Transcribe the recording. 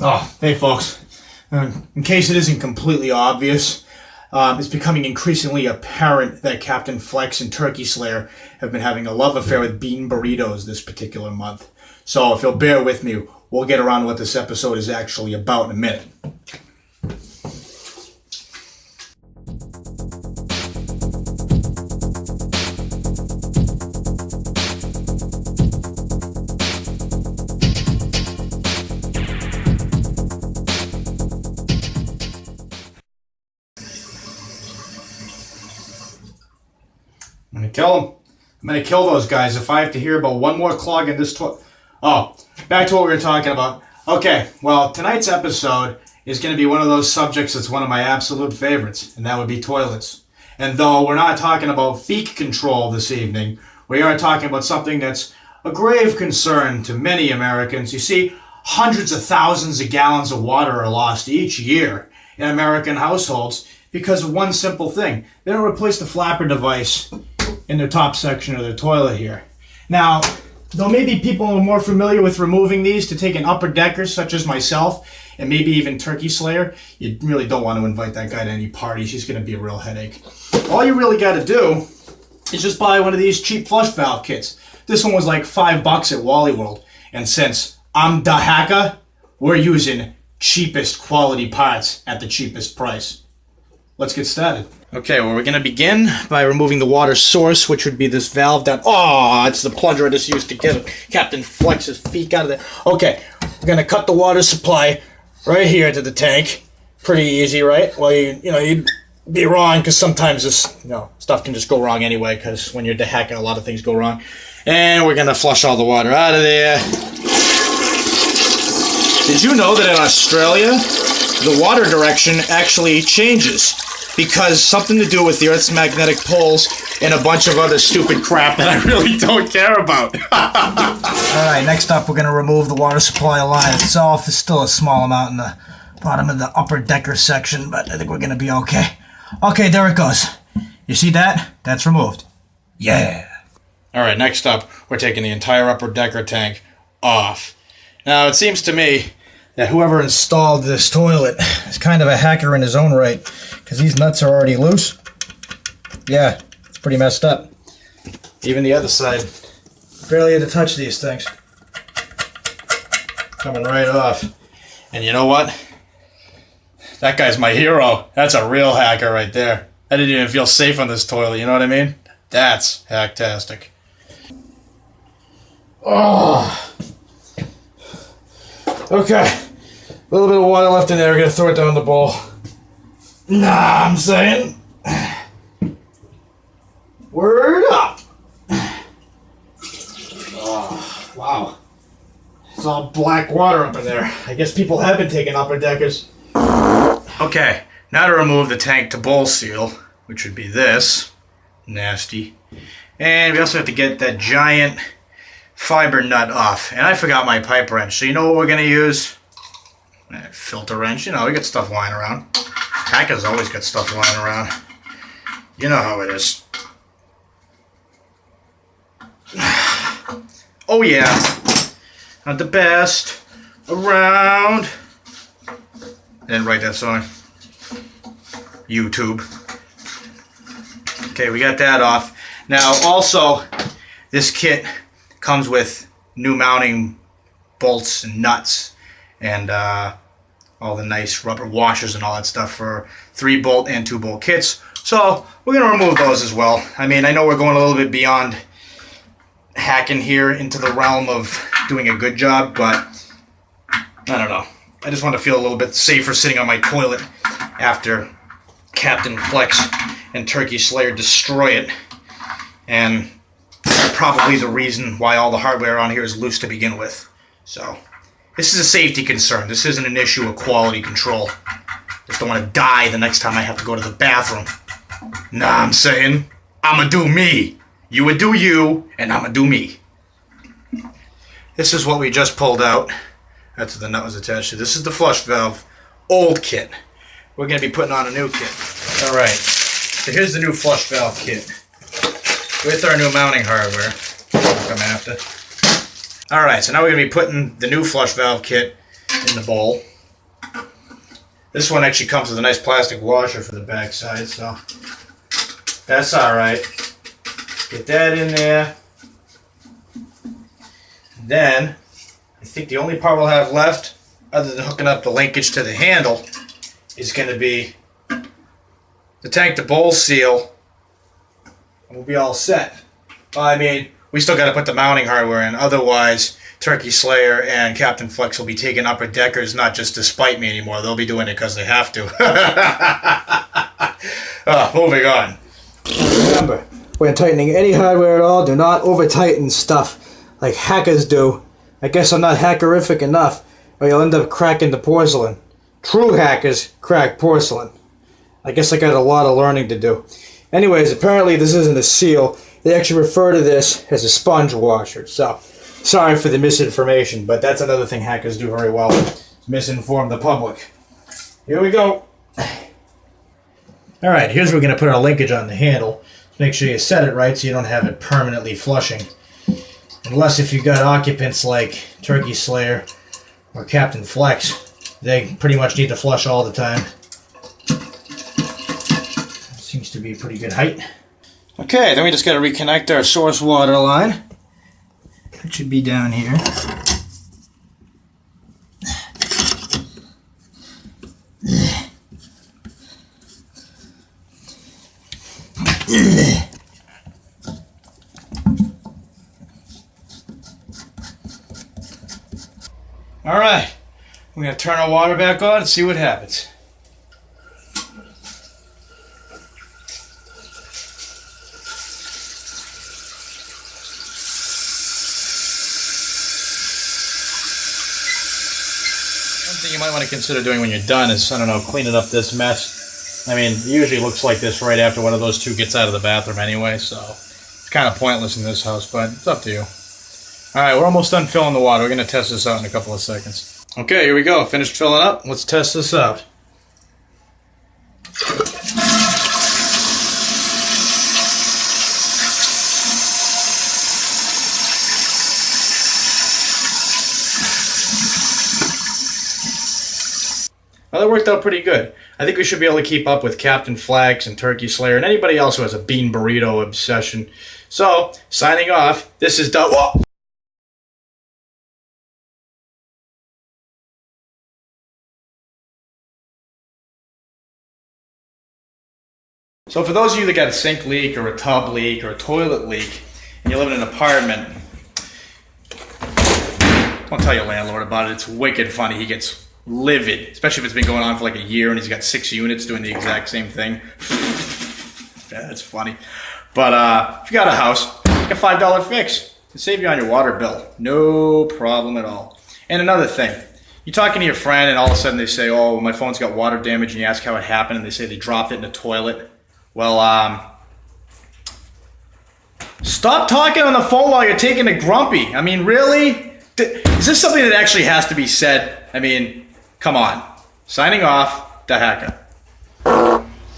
Oh, hey folks. In case it isn't completely obvious, it's becoming increasingly apparent that Captain Flex and Turkey Slayer have been having a love affair with bean burritos this particular month. So if you'll bear with me, we'll get around to what this episode is actually about in a minute. I'm gonna kill them. I'm gonna kill those guys if I have to hear about one more clog in this toilet. Oh, back to what we were talking about. Okay, well, tonight's episode is gonna be one of those subjects that's one of my absolute favorites, and that would be toilets. And though we're not talking about feet control this evening, we are talking about something that's a grave concern to many Americans. You see, hundreds of thousands of gallons of water are lost each year in American households because of one simple thing. They don't replace the flapper device in the top section of their toilet here. Now, though maybe people are more familiar with removing these to take an upper decker, such as myself, and maybe even Turkey Slayer, you really don't want to invite that guy to any parties. He's going to be a real headache. All you really got to do is just buy one of these cheap flush valve kits. This one was like $5 at Wally World. And since I'm Dahaka, we're using cheapest quality parts at the cheapest price. Let's get started. Okay, well, we're going to begin by removing the water source, which would be this valve down. Oh, it's the plunger I just used to get Captain Flex's feet out of there. Okay, we're going to cut the water supply right here to the tank. Pretty easy, right? Well, you'd be wrong because sometimes this, stuff can just go wrong anyway because when you're hacking, a lot of things go wrong. And we're going to flush all the water out of there. Did you know that in Australia, the water direction actually changes? Because something to do with the Earth's magnetic poles and a bunch of other stupid crap that I really don't care about. Alright, next up we're going to remove the water supply line itself. There's still a small amount in the bottom of the upper decker section, but I think we're going to be okay. Okay, there it goes. You see that? That's removed. Yeah. Alright, next up, we're taking the entire upper decker tank off. Now, it seems to me that whoever installed this toilet is kind of a hacker in his own right, because these nuts are already loose. Yeah, it's pretty messed up. Even the other side. Barely had to touch these things. Coming right off. And you know what? That guy's my hero. That's a real hacker right there. I didn't even feel safe on this toilet, you know what I mean? That's hacktastic. Oh. Okay. A little bit of water left in there. We're going to throw it down the bowl. Nah, I'm saying. Word up. Oh, wow. It's all black water up in there. I guess people have been taking upper deckers. Okay, now to remove the tank to bowl seal, which would be this. Nasty. And we also have to get that giant fiber nut off. And I forgot my pipe wrench. So you know what we're going to use? Filter wrench. We got stuff lying around. Hackers always got stuff lying around. You know how it is. Oh yeah. Not the best around. Didn't write that song. YouTube. Okay, we got that off. Now also, this kit comes with new mounting bolts and nuts and all the nice rubber washers and all that stuff for 3-bolt and 2-bolt kits. So we're going to remove those as well. I mean, I know we're going a little bit beyond hacking here into the realm of doing a good job, but I don't know. I just want to feel a little bit safer sitting on my toilet after Captain Flex and Turkey Slayer destroy it. And probably the reason why all the hardware on here is loose to begin with. So this is a safety concern. This isn't an issue of quality control. Just don't want to die the next time I have to go to the bathroom. Nah, I'm saying, I'ma do me. You would do you, and I'ma do me. This is what we just pulled out. That's what the nut was attached to. This is the flush valve old kit. We're going to be putting on a new kit. Alright, so here's the new flush valve kit with our new mounting hardware. I'm after. Alright, so now we're going to be putting the new flush valve kit in the bowl. This one actually comes with a nice plastic washer for the back side, so that's alright. Get that in there. Then, I think the only part we'll have left, other than hooking up the linkage to the handle, is going to be the tank to bowl seal. And we'll be all set. Well, I mean, we still got to put the mounting hardware in. Otherwise, Turkey Slayer and Captain Flex will be taking upper deckers, not just to spite me anymore. They'll be doing it because they have to. Moving on. Remember, when tightening any hardware at all, do not over-tighten stuff like hackers do. I guess I'm not hackerific enough, or you'll end up cracking the porcelain. True hackers crack porcelain. I guess I got a lot of learning to do. Anyways, apparently this isn't a seal. They actually refer to this as a sponge washer. So, sorry for the misinformation, but that's another thing hackers do very well. Misinform the public. Here we go. Alright, here's where we're going to put our linkage on the handle. Make sure you set it right so you don't have it permanently flushing. Unless if you've got occupants like Turkey Slayer or Captain Flex, they pretty much need to flush all the time. Seems to be a pretty good height. Okay, then we just got to reconnect our source water line. It should be down here. Alright, we're going to turn our water back on and see what happens. One thing you might want to consider doing when you're done is, I don't know, cleaning up this mess. I mean, it usually looks like this right after one of those two gets out of the bathroom anyway, so it's kind of pointless in this house, but it's up to you. Alright, we're almost done filling the water. We're going to test this out in a couple of seconds. Okay, here we go. Finished filling up. Let's test this out. Well, that worked out pretty good. I think we should be able to keep up with Captain Flex and Turkey Slayer and anybody else who has a bean burrito obsession. So, signing off, this is Dahaka. So for those of you that got a sink leak or a tub leak or a toilet leak and you live in an apartment, don't tell your landlord about it. It's wicked funny. He gets livid, especially if it's been going on for like a year and he's got 6 units doing the exact same thing. Yeah, that's funny. But if you got a house, like a $5 fix to save you on your water bill. No problem at all. And another thing, you're talking to your friend and all of a sudden they say, oh, my phone's got water damage, and you ask how it happened and they say they dropped it in the toilet. Well, stop talking on the phone while you're taking a grumpy. I mean, really? Is this something that actually has to be said? I mean, come on. Signing off, Dahaka.